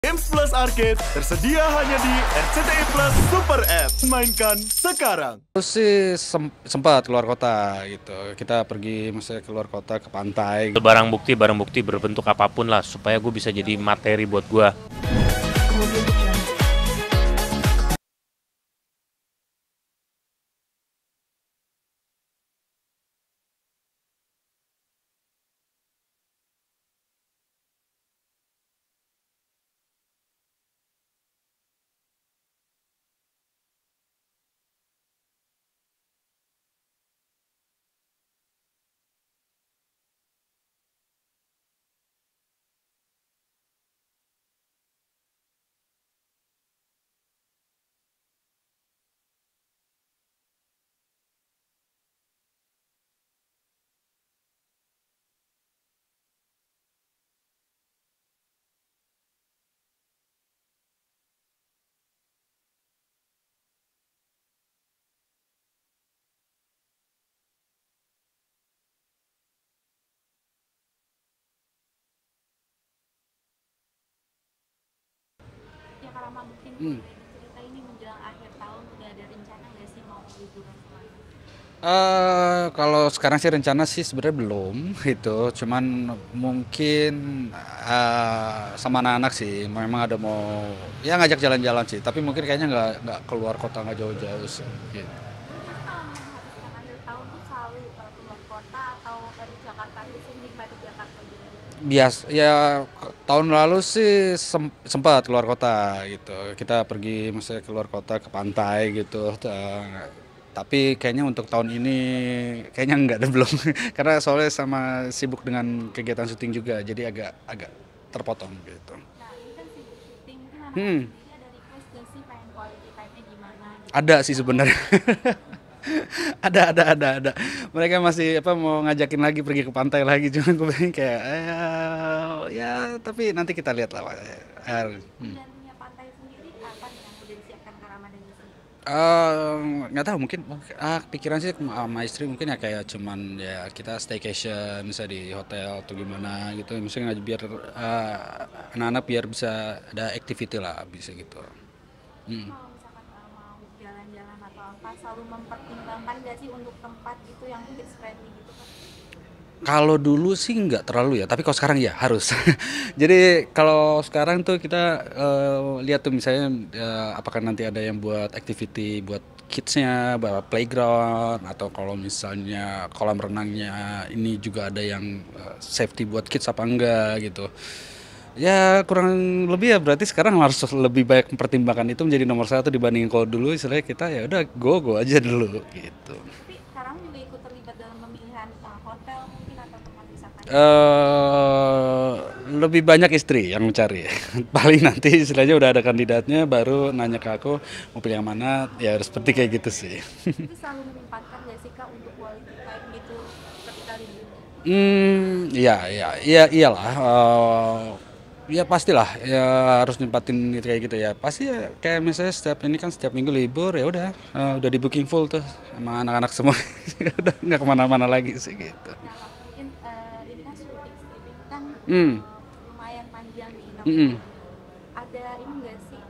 Games Plus Arcade tersedia hanya di RCTI Plus Super App. Mainkan sekarang. Terus sih sempat keluar kota gitu. Kita pergi misalnya keluar kota ke pantai. Barang bukti berbentuk apapun lah supaya gue bisa jadi materi buat gue. Ya kalau mungkin cerita ini menjelang akhir tahun udah ada rencana nggak sih mau liburan kemana? Kalau sekarang sih rencana sih sebenarnya belum itu, cuman mungkin sama anak-anak sih memang ada mau ya ngajak jalan-jalan sih, tapi mungkin kayaknya nggak keluar kota, nggak jauh-jauh sih. Gitu. Terus kalau menghabiskan akhir tahun tuh selalu keluar kota atau dari Jakarta di sini pada Jakarta gitu? Ya tahun lalu sih sempat keluar kota gitu. Kita pergi misalnya keluar kota ke pantai gitu. Tapi kayaknya untuk tahun ini kayaknya enggak deh belum. Karena soalnya sama sibuk dengan kegiatan syuting juga, jadi agak agak terpotong gitu. Nah ini kan sibuk syuting, mungkin anak-anak Hmm, sendiri ada request gak sih pengen quality time-nya gimana gitu? ada sih sebenarnya. Ada. Mereka masih mau ngajakin lagi pergi ke pantai lagi, cuman gue pengen kayak ya tapi nanti kita lihat lah. Hmm. Plannya pantai sendiri apa nih yang udah disiapkan ke Ramadan di sini? Nggak tahu mungkin pikiran sih sama istri mungkin ya kayak cuman ya kita staycation misalnya di hotel atau gimana gitu misalnya biar anak-anak biar bisa ada activity lah bisa gitu. Tapi Hmm. kalau misalkan mau jalan-jalan atau apa selalu mempertimbangkan gak sih untuk tempat gitu yang kids friendly gitu kan? Kalau dulu sih nggak terlalu ya, tapi kalau sekarang ya harus. Jadi kalau sekarang tuh kita lihat tuh misalnya apakah nanti ada yang buat activity buat kidsnya, buat playground atau kalau misalnya kolam renangnya ini juga ada yang safety buat kids apa enggak gitu. Ya kurang lebih ya berarti sekarang harus lebih banyak mempertimbangkan itu menjadi nomor satu dibandingin kalau dulu istilahnya kita ya udah go aja dulu gitu. Tapi sekarang juga ikut terlibat dalam pemilihan hotel mungkin atau tempat wisatanya. eh Lebih banyak istri yang mencari. Paling nanti istilahnya udah ada kandidatnya baru nanya ke aku mau pilih yang mana ya harus seperti kayak gitu sih. Itu selalu menyempatkan gak sih Kak untuk quality time gitu ketika liburan? Iyalah. Ya pastilah ya harus nempatin gitu kayak gitu ya. Pasti ya kayak misalnya setiap minggu libur ya udah di booking full tuh sama anak-anak semua. Udah nggak kemana-mana lagi sih gitu. Nah Kak, mungkin ini kan syuting streaming kan Hmm. lumayan panjang nih Mm-mm. inovatif. Ada ini gak sih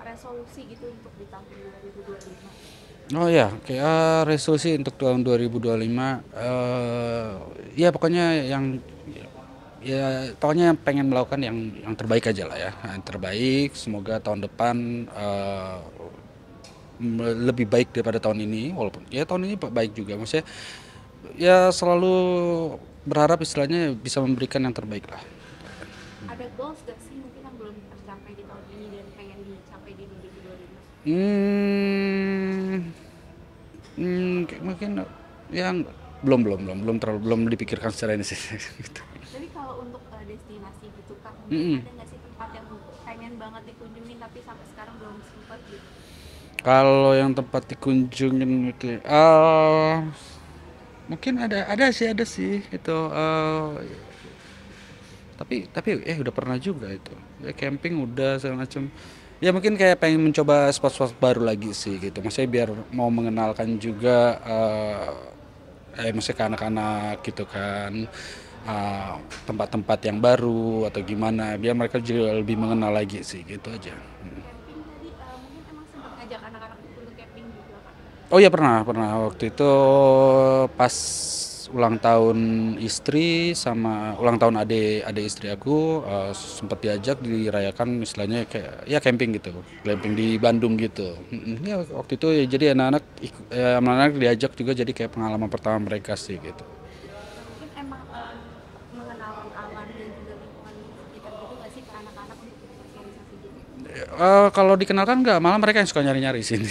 resolusi gitu untuk di tahun 2025? Oh ya, kayak resolusi untuk tahun 2025, ya pokoknya pokoknya pengen melakukan yang terbaik aja lah ya, yang terbaik. Semoga tahun depan lebih baik daripada tahun ini, walaupun ya tahun ini baik juga. Maksudnya ya selalu berharap istilahnya bisa memberikan yang terbaik lah. Ada goals gak sih mungkin yang belum tercapai di tahun ini dan pengen dicapai di 2025? Hmm, mungkin yang belum dipikirkan secara ini sih. Gitu. Jadi kalau untuk destinasi gitu Kak, Mm-mm. mungkin ada nggak sih tempat yang pengen banget dikunjungin tapi sampai sekarang belum sempat gitu? Kalau yang tempat dikunjungin gitu, mungkin ada sih itu. Tapi udah pernah juga itu. Ya camping udah segala macam. Ya mungkin kayak pengen mencoba spot-spot baru lagi sih gitu. Maksudnya biar mau mengenalkan juga maksudnya ke anak-anak gitu kan. tempat-tempat yang baru atau gimana, biar mereka juga lebih mengenal lagi sih, gitu aja. Camping tadi mungkin emang sempat ngajak anak-anak untuk camping juga Kak. Oh ya, pernah waktu itu pas ulang tahun istri sama ulang tahun adik istri aku, sempat diajak dirayakan istilahnya kayak ya camping gitu, glamping di Bandung gitu. Ya waktu itu ya jadi anak-anak diajak juga jadi kayak pengalaman pertama mereka sih gitu. Mungkin emang mengenalkan alam dan juga lingkungan sekitar gitu nggak sih ke anak-anak untuk bersosialisasi gitu? Kalau dikenalkan nggak, malah mereka yang suka nyari-nyari sini.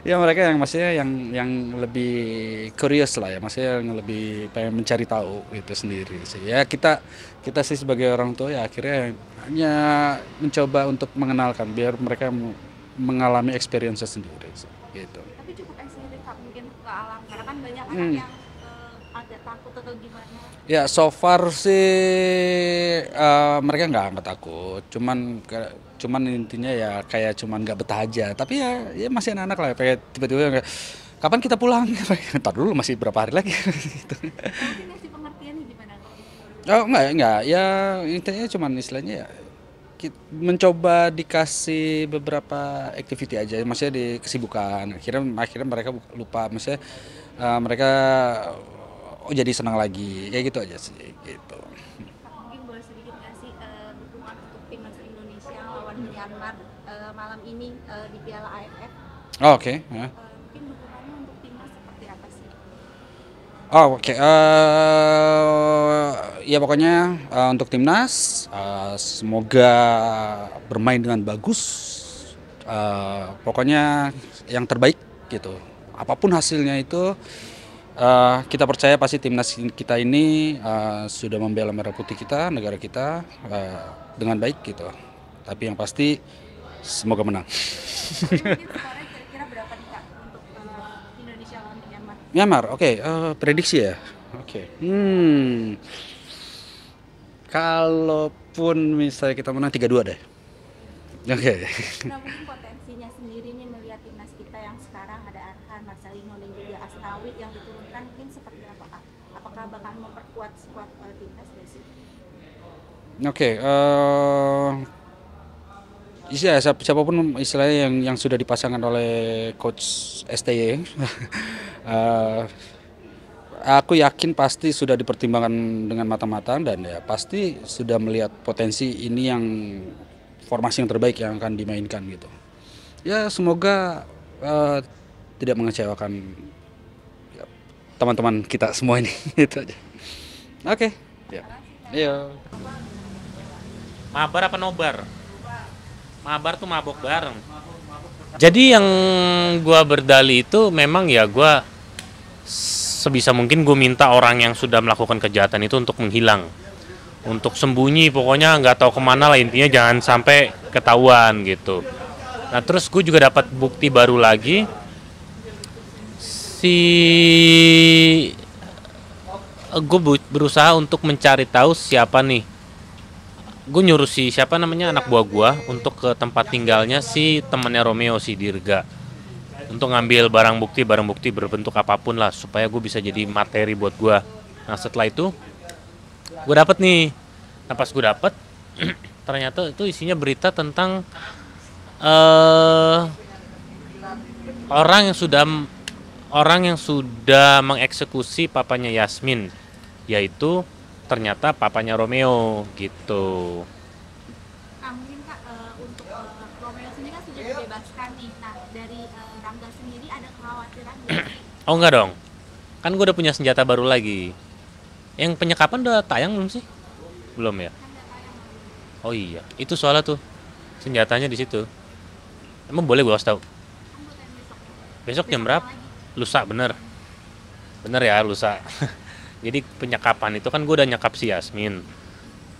Ya mereka yang maksudnya yang lebih curious lah ya, maksudnya yang lebih pengen mencari tahu itu sendiri sih. Ya kita sih sebagai orang tua ya akhirnya hanya mencoba untuk mengenalkan biar mereka mengalami experience sendiri sih, gitu. Tapi cukup excited Kak mungkin ke alam karena kan banyak anak yang agak takut atau gimana. Ya so far sih mereka nggak takut, cuman intinya ya kayak cuman nggak betah aja. Tapi ya masih anak-anak lah, kayak tiba-tiba kayak, kapan kita pulang? Ntar dulu masih berapa hari lagi. Gitu. Mungkin ngasih pengertiannya gimana Kak? Oh enggak ya intinya cuman istilahnya ya mencoba dikasih beberapa activity aja, maksudnya di kesibukan. Akhirnya mereka lupa, maksudnya mereka jadi senang lagi, kayak gitu aja sih gitu. Kak, mungkin boleh sedikit nggak sih dukungan untuk timnas Indonesia lawan Myanmar malam ini di Piala AFF? Oh, oke. Ya. Mungkin dukungannya untuk timnas seperti apa sih? Oh, oke. Ya pokoknya untuk timnas semoga bermain dengan bagus. Pokoknya yang terbaik gitu. Apapun hasilnya itu kita percaya pasti timnas kita ini sudah membela merah putih kita, negara kita dengan baik gitu. Tapi yang pasti semoga menang. Mungkin skornya kira-kira berapa nih Kak untuk Indonesia lawan Myanmar? Myanmar, oke. Prediksi ya. Oke. Kalaupun misalnya kita menang 3-2 deh. Oke. Nah mungkin potensinya sendiri nih melihat timnas kita yang sekarang ada Arhan, Marcelino dan juga Asnawi yang diturunkan mungkin seperti apa Kak? Apakah bakal memperkuat skuad timnas dari sini? Oke. Siapapun istilahnya yang sudah dipasangkan oleh coach STY, aku yakin pasti sudah dipertimbangkan dengan matang-matang dan ya pasti sudah melihat potensi ini yang formasi yang terbaik yang akan dimainkan gitu. Ya semoga tidak mengecewakan ya, teman-teman kita semua ini. Itu aja. Oke. Ya. Iya. Mabar apa nobar? Mabar tuh mabok bareng. Jadi yang gua berdali itu memang ya gua sebisa mungkin gue minta orang yang sudah melakukan kejahatan itu untuk menghilang, untuk sembunyi, pokoknya nggak tahu kemana lah, intinya jangan sampai ketahuan gitu. Nah terus gue juga dapat bukti baru lagi, gue berusaha untuk mencari tahu siapa nih. Gue nyuruh siapa namanya anak buah gue untuk ke tempat tinggalnya si temannya Romeo, si Dirga, untuk ngambil barang bukti berbentuk apapun lah supaya gue bisa jadi materi buat gue. Nah setelah itu gue dapet nih. Nah pas gue dapet ternyata itu isinya berita tentang orang yang sudah mengeksekusi papanya Yasmin, yaitu ternyata papanya Romeo gitu. Nah mungkin Kak untuk Romeo sendiri kan sudah dibebaskan nih. Nah dari Rangga sendiri ada kekhawatiran nggak sih? Oh enggak dong, kan gue udah punya senjata baru lagi. Yang penyekapan udah tayang belum sih? Belum ya? Oh iya, itu soalnya tuh senjatanya di situ. Emang boleh gue kasih tahu? Besok jam berapa? Lusa, bener ya, lusa. Jadi penyekapan itu kan gue udah nyekap si Yasmin.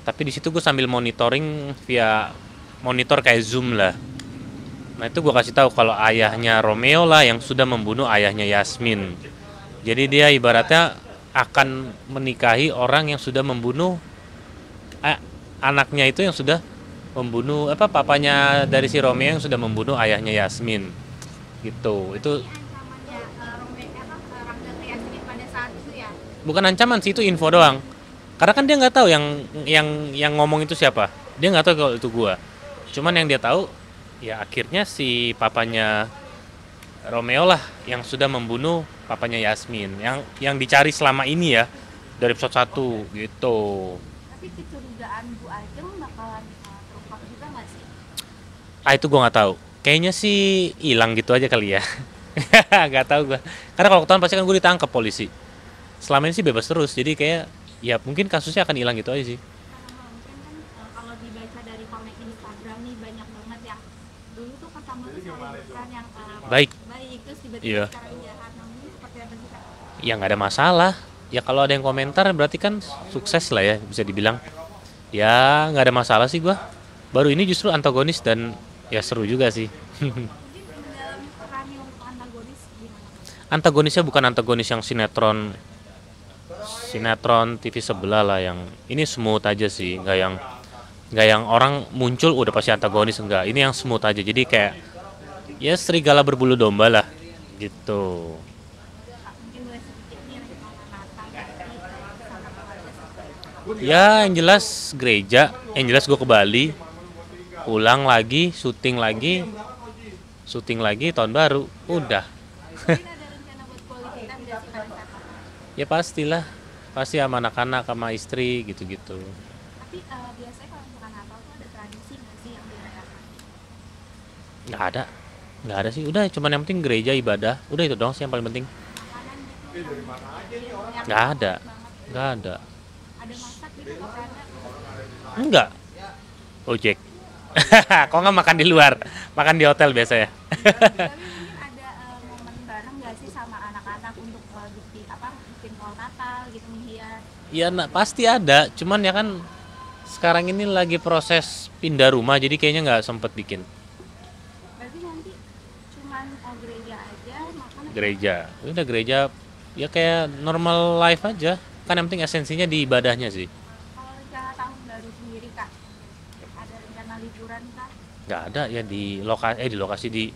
Tapi di situ gue sambil monitoring via monitor kayak Zoom lah. Nah itu gue kasih tahu kalau ayahnya Romeo lah yang sudah membunuh ayahnya Yasmin. Jadi dia ibaratnya akan menikahi orang yang sudah membunuh anaknya itu yang sudah membunuh papanya dari si Romeo yang sudah membunuh ayahnya Yasmin. Gitu. Itu Ancamannya Romeo Rangga ke Yasmin pada saat itu ya Bukan ancaman sih, itu info doang. Karena kan dia nggak tahu yang ngomong itu siapa. Dia nggak tahu kalau itu gua. Cuman yang dia tahu ya akhirnya si papanya Romeo lah yang sudah membunuh papanya Yasmin. Yang dicari selama ini ya dari episode 1 gitu. Tapi kecurigaan Bu Ajeng bakalan terungkap juga nggak sih? Ah itu gua nggak tahu. Kayaknya sih hilang gitu aja kali ya. Nggak tahu gua. Karena kalau ketahuan pasti kan gue ditangkap polisi. Selama ini sih bebas terus. Jadi kayak ya mungkin kasusnya akan hilang gitu aja sih. Karena mungkin kan kalau dibaca dari komen Instagram nih banyak banget yang dulu tuh Kak Sambal tuh selalu bukan yang Baik. baik terus tiba-tiba Iya. sekarang jahat. Nah ini seperti apa sih Kak? Ya nggak ada masalah. Ya kalau ada yang komentar berarti kan sukses lah ya bisa dibilang. Ya nggak ada masalah sih gua. Baru ini justru antagonis dan ya seru juga sih. Mungkin dalam perannya untuk antagonis gimana? Antagonisnya bukan antagonis yang sinetron TV sebelah lah, yang ini smooth aja sih, nggak yang orang muncul udah pasti antagonis, enggak. Ini yang smooth aja, jadi kayak ya serigala berbulu domba lah gitu. Kak, mungkin boleh sedikit nih rencana Natal nanti bersama keluarga seperti apa? Ya yang jelas gereja, yang jelas gue ke Bali, pulang lagi, syuting lagi tahun baru, udah. Mungkin ada rencana buat quality time nggak sih pada saat Natal? Ya pastilah, pasti sama anak-anak sama istri gitu-gitu. Tapi biasanya kalau misalkan Natal tuh ada tradisi nggak sih yang dirayakan? Nggak ada sih, udah cuman yang penting gereja ibadah, udah itu doang sih yang paling penting. Makanan gitu yang Nggak ada, banget. nggak ada. Ada masak gitu nggak ada? Enggak. Ojek. Kok nggak makan di luar? Makan di hotel biasanya. Tapi mungkin ada momen bareng nggak sih sama anak-anak untuk bikin pohon Natal gitu menghias? Ya pasti ada, cuman ya kan sekarang ini lagi proses pindah rumah, jadi kayaknya nggak sempet bikin. Berarti nanti cuman gereja aja makan. Gereja, udah gereja ya kayak normal life aja. Kan yang penting esensinya di ibadahnya sih. Kalau rencana tahun baru sendiri Kak, ada rencana liburan Kak? Nggak ada ya di lokasi di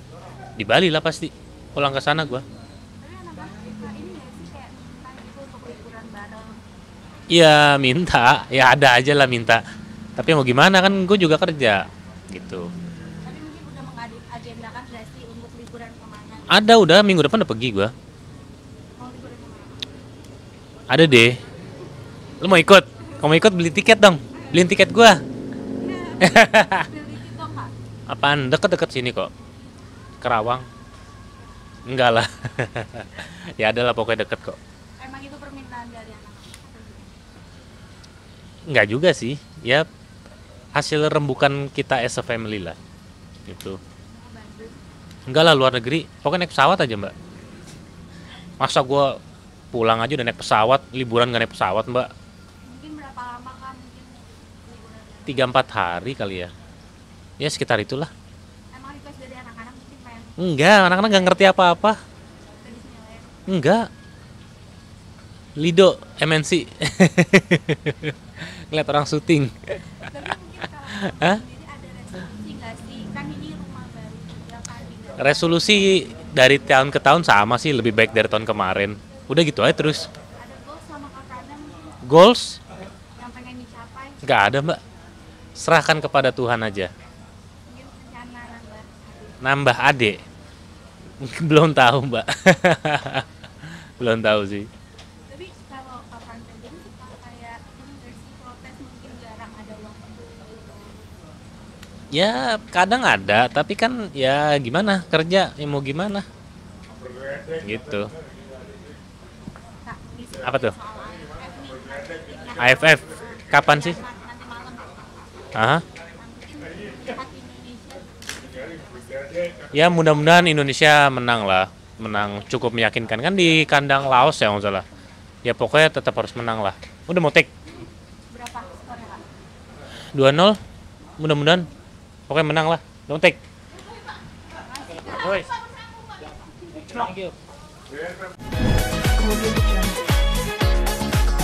Bali lah pasti. Pulang ke sana gua. Tapi anak-anak suka ini nggak sih kayak minta gitu untuk liburan bareng? Iya minta, ya ada aja lah minta. Tapi mau gimana kan gue juga kerja gitu. Tapi mungkin udah mengagendakan nggak sih untuk liburan kemana? Ada udah minggu depan udah pergi gua. Mau liburan kemana? Ada deh. Lu mau ikut? Kamu ikut beli tiket dong. Beliin tiket gua. Pilih itu dong Kak. Apaan? Deket-deket sini kok. Kerawang. Enggak lah. Ya ada lah pokoknya deket kok. Emang itu permintaan dari anak-anak? Enggak juga sih. Ya hasil rembukan kita as a family lah. Gitu. Mau Bandung? Enggak lah luar negeri. Pokoknya naik pesawat aja mbak. Masa gua pulang aja udah naik pesawat. Liburan gak naik pesawat mbak. Mungkin berapa lama Kak mungkin liburan? 3-4 hari kali ya. Ya sekitar itulah. Emang request dari anak-anak mungkin pengen Enggak, anak-anak gak ngerti apa-apa. ke Disneyland? Enggak. Lido MNC. Ngeliat orang syuting. Tapi mungkin kalau Hah? sendiri ada resolusi nggak sih? Kan ini rumah baru juga kan tinggal. Resolusi dari tahun ke tahun sama sih, lebih baik dari tahun kemarin. Udah gitu aja terus. Ada goals sama kakaknya mungkin Goals? yang pengen dicapai? Nggak ada mbak. Serahkan kepada Tuhan aja. Mungkin rencana Nambah adik? Belum tahu mbak. Belum tahu sih. tapi kalau kapan sendiri suka kayak ini nggak sih protes mungkin jarang ada uang gitu. Ya kadang ada, tapi kan ya gimana kerja, ya mau gimana. Gitu. Kak, ini Apa tuh? soal AFF nih. AFF kapan sih? Nanti malam ya. Aha. Nah, mungkin lihat Indonesia Ya mudah-mudahan Indonesia menang lah, menang cukup meyakinkan kan di kandang Laos ya nggak salah. Ya pokoknya tetap harus menang lah. Udah mau take berapa skornya Kak? 2-0, mudah-mudahan pokoknya menang lah. Don't take. Thank you.